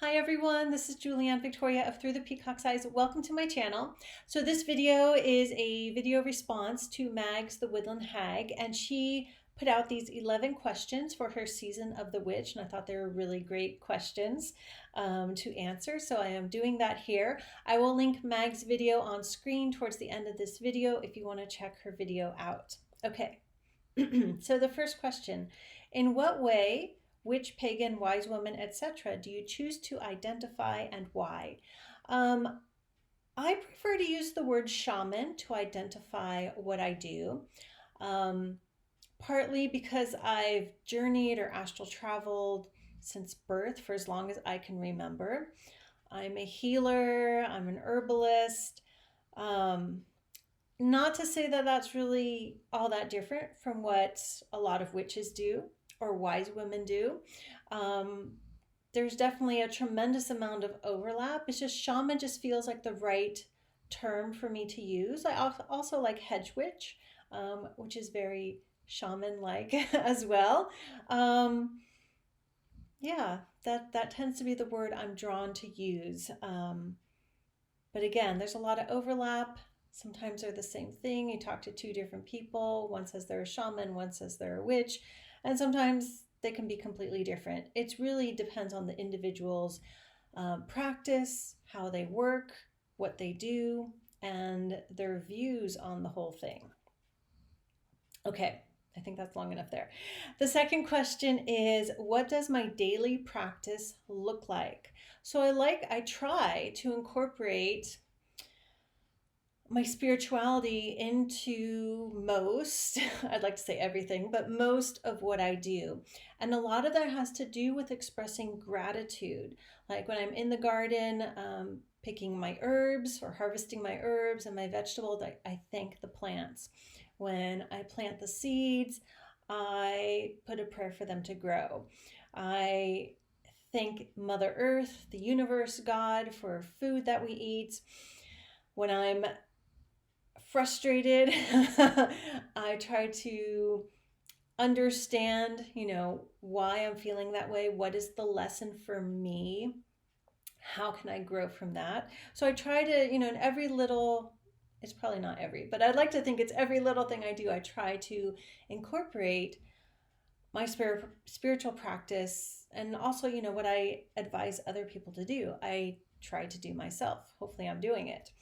Hi everyone, this is Julianne Victoria of Through the Peacock's Eyes. Welcome to my channel. So this video is a video response to Mags the Woodland Hag, and she put out these 11 questions for her season of the witch, and I thought they were really great questions to answer, so I am doing that here. I will link Mag's video on screen towards the end of this video if you want to check her video out. Okay, so the first question, in what way, which pagan, wise woman, etc., do you choose to identify and why? I prefer to use the word shaman to identify what I do, um, partly because I've journeyed or astral traveled since birth for as long as I can remember. I'm a healer, I'm an herbalist. Um, Not to say that that's really all that different from what a lot of witches do or wise women do. Um, there's definitely a tremendous amount of overlap. It's just shaman just feels like the right term for me to use. I also like hedge witch, which is very shaman like as well. Um, yeah, that tends to be the word I'm drawn to use. But again, there's a lot of overlap. Sometimes they're the same thing. You talk to two different people. One says they're a shaman, one says they're a witch. And sometimes they can be completely different. It really depends on the individual's practice, how they work, what they do, and their views on the whole thing. Okay, I think that's long enough there. The second question is, what does my daily practice look like? So I try to incorporate my spirituality into most, I'd like to say everything, but most of what I do. And a lot of that has to do with expressing gratitude. Like when I'm in the garden, picking my herbs or harvesting my herbs and my vegetables, I thank the plants. When I plant the seeds, I put a prayer for them to grow. I thank Mother Earth, the universe, God, for food that we eat. When I'm frustrated, I try to understand, why I'm feeling that way. What is the lesson for me? How can I grow from that? So I try to, in every little, it's probably not every, but I'd like to think it's every little thing I do, I try to incorporate my spiritual practice and also, what I advise other people to do. I try to do myself. Hopefully I'm doing it.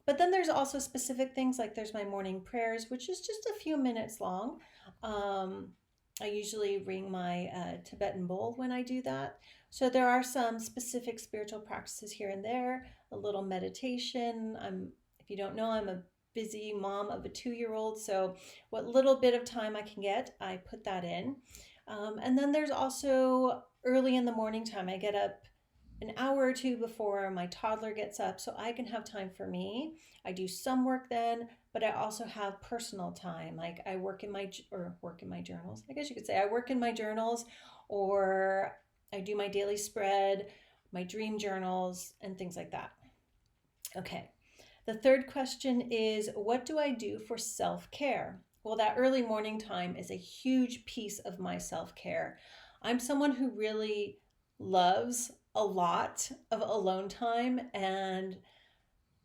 But then there's also specific things like there's my morning prayers, which is just a few minutes long. I usually ring my Tibetan bowl when I do that. So there are some specific spiritual practices here and there, a little meditation. If you don't know, I'm a busy mom of a 2-year-old. So what little bit of time I can get, I put that in. And then there's also early in the morning time. I get up an hour or two before my toddler gets up so I can have time for me. I do some work then, but I also have personal time. Like I work in my journals. I guess you could say I work in my journals, or I do my daily spread, my dream journals, and things like that. Okay. The third question is, what do I do for self-care? Well, that early morning time is a huge piece of my self-care. I'm someone who really loves a lot of alone time, and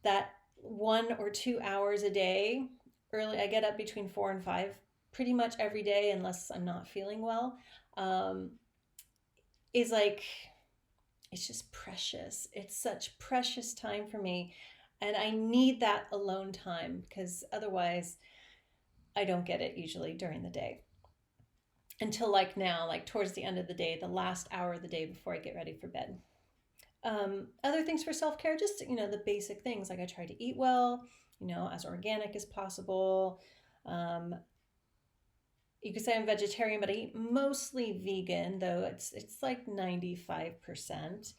that 1 or 2 hours a day, I get up between 4 and 5 pretty much every day unless I'm not feeling well, is like, it's just precious. It's such precious time for me. And I need that alone time because otherwise I don't get it usually during the day until like now, like towards the end of the day, the last hour of the day before I get ready for bed. Other things for self-care, just, the basic things. Like I try to eat well, as organic as possible. You could say I'm vegetarian, but I eat mostly vegan, though it's like 95%.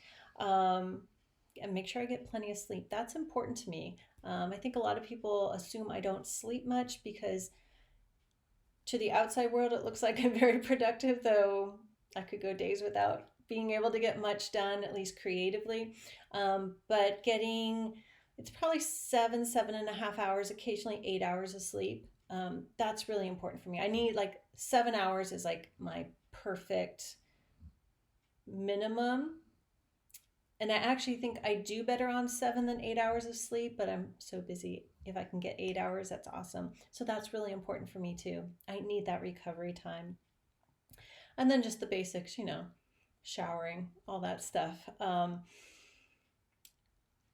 And make sure I get plenty of sleep. That's important to me. I think a lot of people assume I don't sleep much because to the outside world, it looks like I'm very productive, though I could go days without being able to get much done, at least creatively. But it's probably 7.5 hours, occasionally 8 hours of sleep. That's really important for me. I need like 7 hours is like my perfect minimum. And I actually think I do better on 7 than 8 hours of sleep, but I'm so busy. If I can get 8 hours, that's awesome. So that's really important for me too. I need that recovery time. And then just the basics, showering, all that stuff.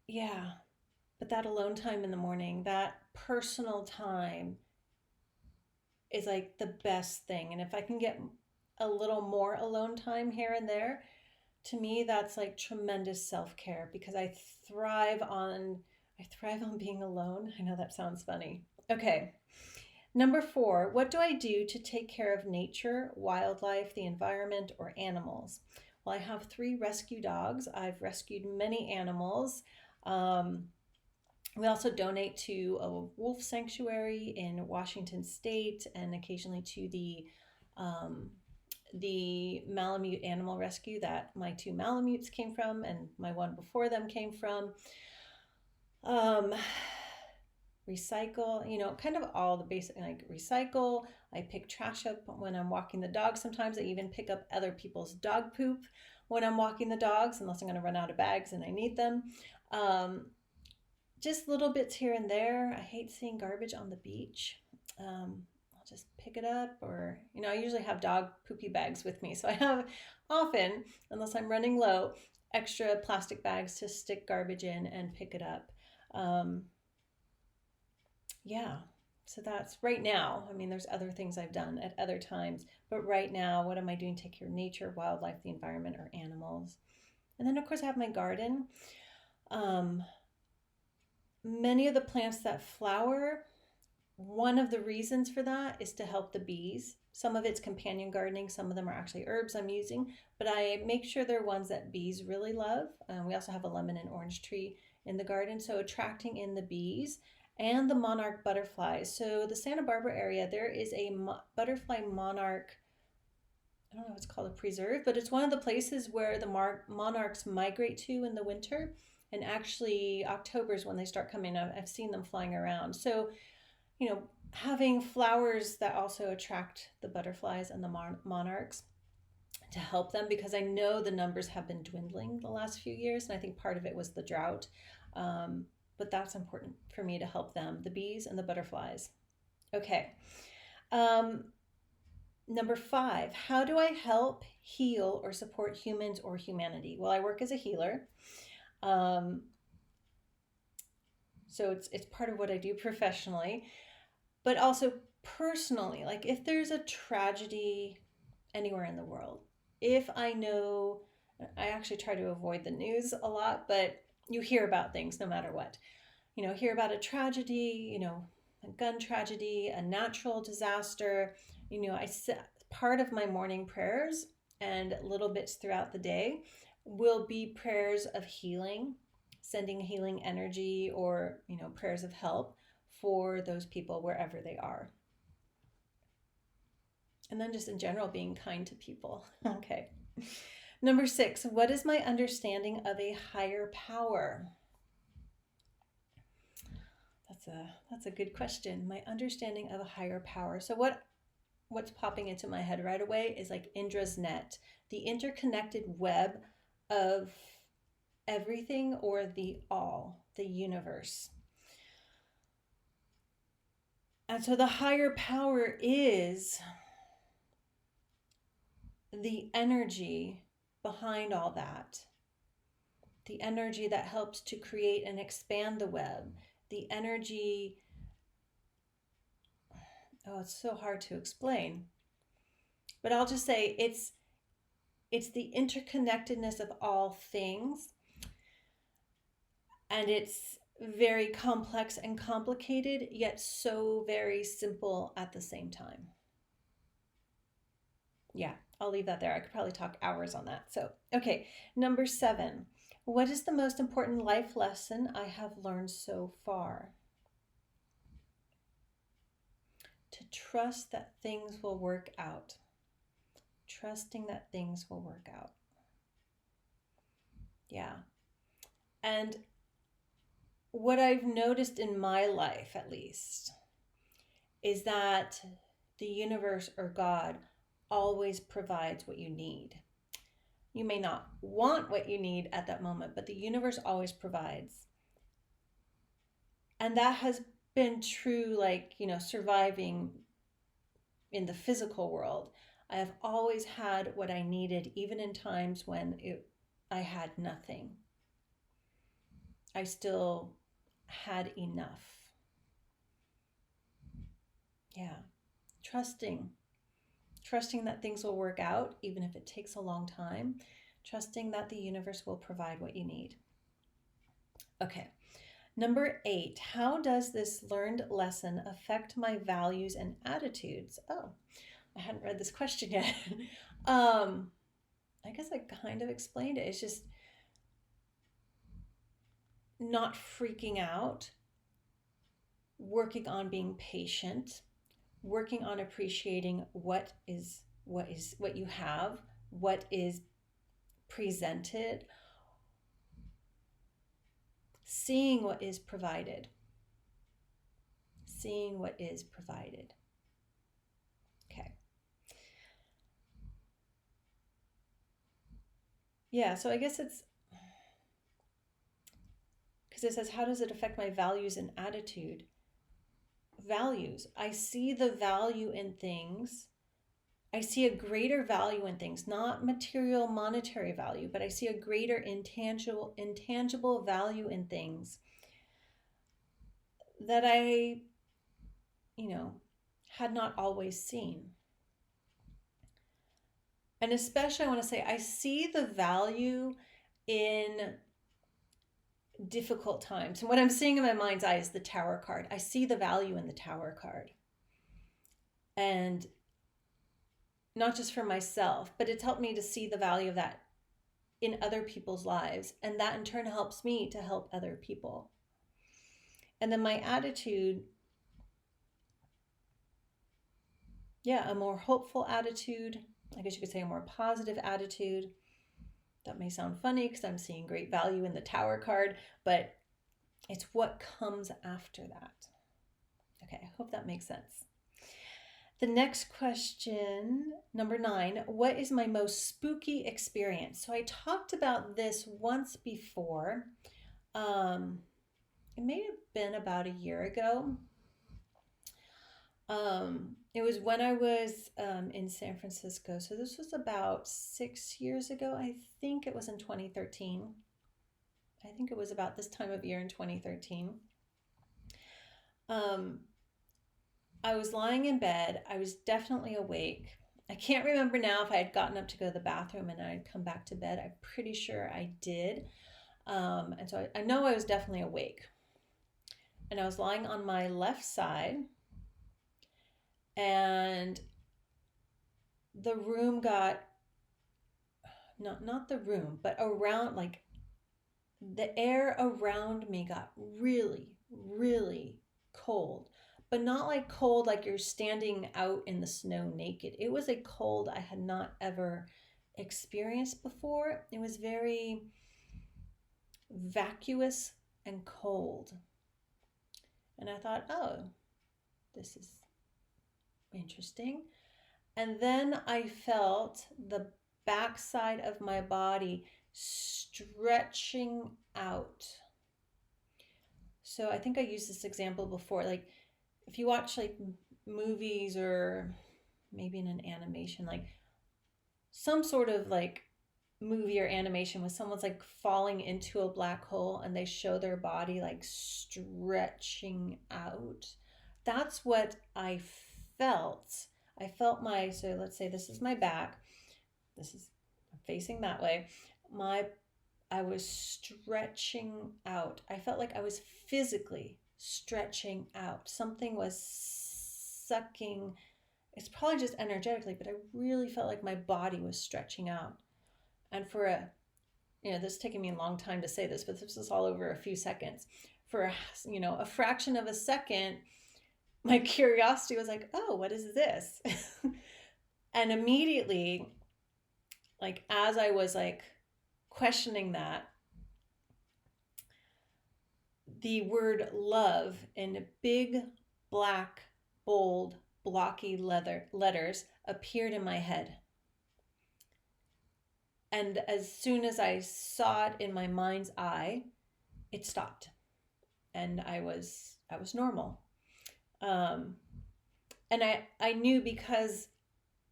Yeah, but that alone time in the morning, that personal time is like the best thing. And if I can get a little more alone time here and there, to me that's like tremendous self-care because I thrive on being alone. I know that sounds funny. Okay. Number 4, what do I do to take care of nature, wildlife, the environment, or animals? Well, I have 3 rescue dogs. I've rescued many animals. Um, we also donate to a wolf sanctuary in Washington State and occasionally to the Malamute Animal Rescue that my 2 Malamutes came from and my one before them came from. Um, Recycle, kind of all the basic, like recycle. I pick trash up when I'm walking the dog. Sometimes I even pick up other people's dog poop when I'm walking the dogs, unless I'm going to run out of bags and I need them. Um, just little bits here and there. I hate seeing garbage on the beach. I'll just pick it up, or I usually have dog poopy bags with me, so I have often, unless I'm running low, extra plastic bags to stick garbage in and pick it up. Um, yeah, so that's right now. I mean, there's other things I've done at other times, but right now, what am I doing to take care of nature, wildlife, the environment, or animals? And then, of course, I have my garden. Um, Many of the plants that flower, one of the reasons for that is to help the bees. Some of it's companion gardening, some of them are actually herbs I'm using, but I make sure they're ones that bees really love. We also have a lemon and orange tree in the garden, so attracting in the bees and the monarch butterflies. So the Santa Barbara area, there is a butterfly monarch. I don't know if it's called a preserve, but it's one of the places where the monarchs migrate to in the winter. And actually, October is when they start coming up. I've seen them flying around. So, having flowers that also attract the butterflies and the monarchs to help them, because I know the numbers have been dwindling the last few years. And I think part of it was the drought. But that's important for me to help them, the bees and the butterflies. Okay. Number 5, how do I help, heal, or support humans or humanity? Well, I work as a healer. So it's part of what I do professionally, but also personally. Like if there's a tragedy anywhere in the world, if I know, I actually try to avoid the news a lot, but you hear about things no matter what. Hear about a tragedy, a gun tragedy, a natural disaster. Part of my morning prayers and little bits throughout the day will be prayers of healing, sending healing energy, or prayers of help for those people wherever they are. And then just in general, being kind to people. Okay. Number 6, what is my understanding of a higher power? That's a good question. My understanding of a higher power. So what's popping into my head right away is like Indra's net, the interconnected web of everything, or the all, the universe. And so the higher power is the energy behind all that, the energy that helps to create and expand the web, the energy. Oh, it's so hard to explain, but I'll just say it's the interconnectedness of all things, and it's very complex and complicated, yet so very simple at the same time. Yeah, I'll leave that there. I could probably talk hours on that. So, okay, number 7. What is the most important life lesson I have learned so far? To trust that things will work out. Trusting that things will work out. Yeah. And what I've noticed in my life, at least, is that the universe or God always provides what you need. You may not want what you need at that moment, but the universe always provides. And that has been true, like, surviving in the physical world. I have always had what I needed, even in times when I had nothing. I still had enough. Yeah. Trusting that things will work out, even if it takes a long time. Trusting that the universe will provide what you need. Okay. Number 8, how does this learned lesson affect my values and attitudes? Oh, I hadn't read this question yet. I guess I kind of explained it. It's just not freaking out, working on being patient, working on appreciating what you have, what is presented, seeing what is provided. Seeing what is provided. Okay. Yeah, so I guess it's because it says, how does it affect my values and attitude? Values. I see the value in things. I see a greater value in things, not material, monetary value, but I see a greater intangible value in things that I, had not always seen. And especially, I want to say, I see the value in difficult times. And what I'm seeing in my mind's eye is the Tower card. I see the value in the Tower card. And not just for myself, but it's helped me to see the value of that in other people's lives. And that in turn helps me to help other people. And then my attitude, a more hopeful attitude. I guess you could say a more positive attitude. That may sound funny because I'm seeing great value in the Tower card, but it's what comes after that. Okay, I hope that makes sense. The next question, number 9, what is my most spooky experience? So I talked about this once before. It may have been about a year ago. It was when I was in San Francisco. So this was about 6 years ago. I think it was in 2013. I think it was about this time of year in 2013. I was lying in bed. I was definitely awake. I can't remember now if I had gotten up to go to the bathroom and I'd come back to bed. I'm pretty sure I did. And so I know I was definitely awake. And I was lying on my left side. And the room got, not the room, but around, like the air around me got really, really cold. But not like cold like you're standing out in the snow naked. It was a cold I had not ever experienced before. It was very vacuous and cold. And I thought, oh, this is interesting. And then I felt the backside of my body stretching out. So I think I used this example before, like if you watch like movies or maybe in an animation, like some sort of like movie or animation when someone's like falling into a black hole and they show their body like stretching out. That's what I felt. I felt so let's say this is my back. This is facing that way. I was stretching out. I felt like I was physically stretching out. Something was sucking. It's probably just energetically, but I really felt like my body was stretching out. And for this is taking me a long time to say this, but this was all over a few seconds. For a fraction of a second, my curiosity was like, oh, what is this? And immediately, like as I was like questioning that, the word love in big, black, bold, blocky letters appeared in my head. And as soon as I saw it in my mind's eye, it stopped, and I was normal. Um, and I knew, because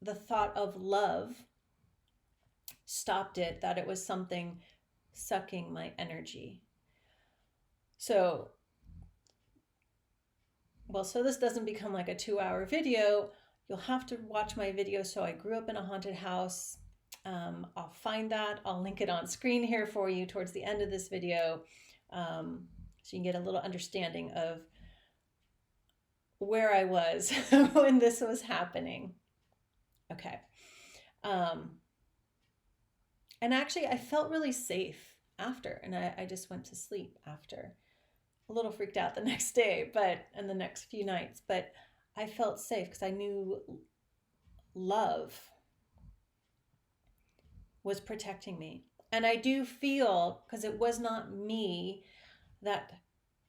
the thought of love stopped it, that it was something sucking my energy. So, well, so this doesn't become like a 2-hour video. You'll have to watch my video. So I grew up in a haunted house. I'll find that. I'll link it on screen here for you towards the end of this video, so you can get a little understanding of where I was when this was happening. Okay. And actually, I felt really safe after, and I just went to sleep after. A little freaked out the next day, and the next few nights, but I felt safe because I knew love was protecting me. And I do feel, because it was not me that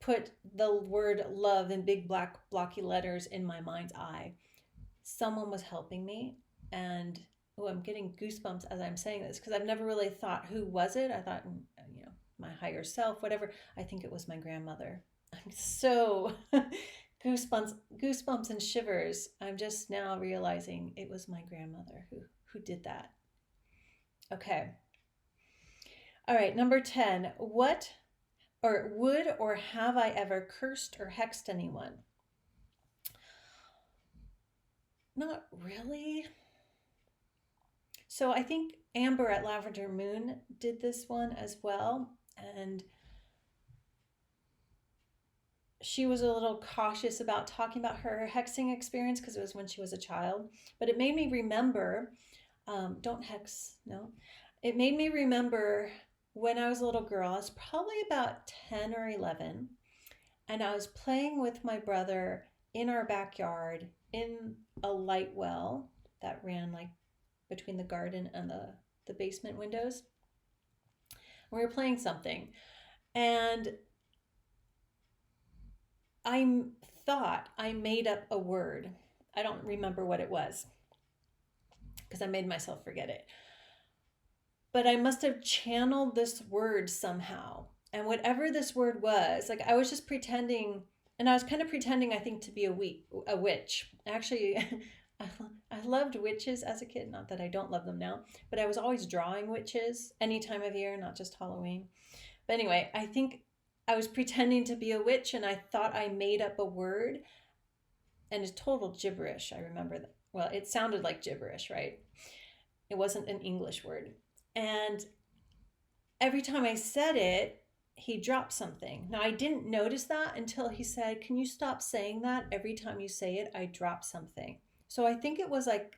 put the word love in big black blocky letters in my mind's eye. Someone was helping me, and oh, I'm getting goosebumps as I'm saying this, because I've never really thought, who was it? I thought, my higher self, whatever. I think it was my grandmother. I'm so goosebumps and shivers. I'm just now realizing it was my grandmother who did that. Okay. All right, number 10. What or would or have I ever cursed or hexed anyone? Not really. So I think Amber at Lavender Moon did this one as well, and she was a little cautious about talking about her hexing experience because it was when she was a child. But it made me remember, don't hex, no. It made me remember when I was a little girl. I was probably about 10 or 11, and I was playing with my brother in our backyard in a light well that ran like between the garden and the basement windows. We were playing something, and I thought I made up a word. I don't remember what it was because I made myself forget it. But I must have channeled this word somehow. And whatever this word was, like I was just pretending, and I was kind of pretending, I think, to be a witch. Actually, I loved witches as a kid. Not that I don't love them now, but I was always drawing witches any time of year, not just Halloween. But anyway, I think I was pretending to be a witch, and I thought I made up a word, and it's total gibberish. I remember that. Well, it sounded like gibberish, right? It wasn't an English word. And every time I said it, he dropped something. Now, I didn't notice that until he said, "Can you stop saying that? Every time you say it, I drop something." So I think it was like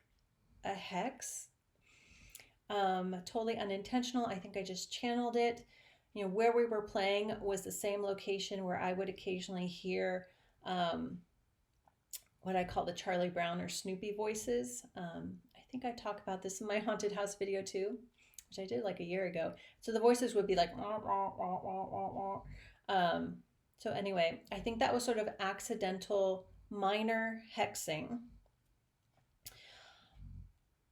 a hex, totally unintentional. I think I just channeled it. Where we were playing was the same location where I would occasionally hear what I call the Charlie Brown or Snoopy voices. I think I talk about this in my haunted house video too, which I did like a year ago. So the voices would be like, wah, wah, wah, wah, wah, wah. So anyway, I think that was sort of accidental minor hexing.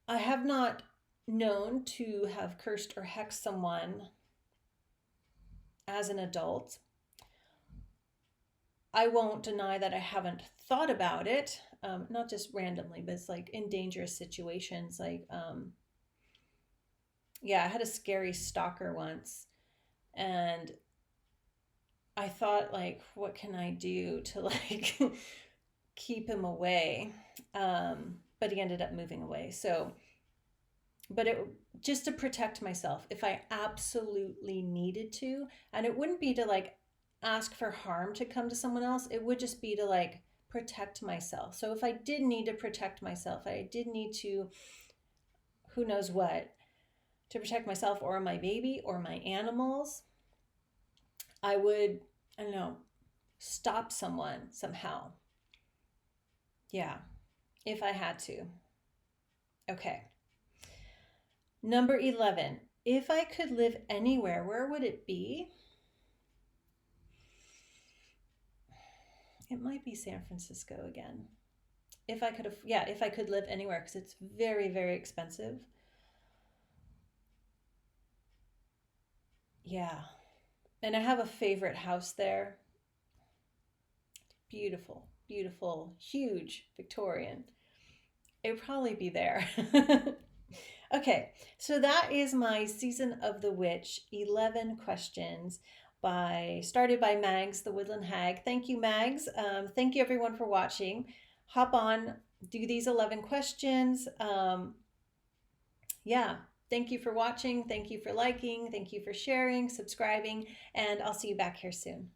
I have not known to have cursed or hexed someone as an adult. I won't deny that I haven't thought about it, not just randomly, but it's like in dangerous situations. Like, yeah, I had a scary stalker once, and I thought, like, what can I do to like keep him away? But he ended up moving away. So, but it just to protect myself if I absolutely needed to, and it wouldn't be to like ask for harm to come to someone else. It would just be to like protect myself. So if I did need to protect myself, I did need to, who knows what, to protect myself or my baby or my animals, I would, I don't know, stop someone somehow. Yeah, if I had to. Okay. Number 11. If I could live anywhere, where would it be? It might be San Francisco again. If I could live anywhere, because it's very, very expensive. Yeah. And I have a favorite house there. Beautiful, beautiful, huge Victorian. It would probably be there. Okay, so that is my Season of the Witch 11 questions started by Mags, the Woodland Hag. Thank you, Mags. Thank you, everyone, for watching. Hop on, do these 11 questions. Yeah, thank you for watching. Thank you for liking. Thank you for sharing, subscribing, and I'll see you back here soon.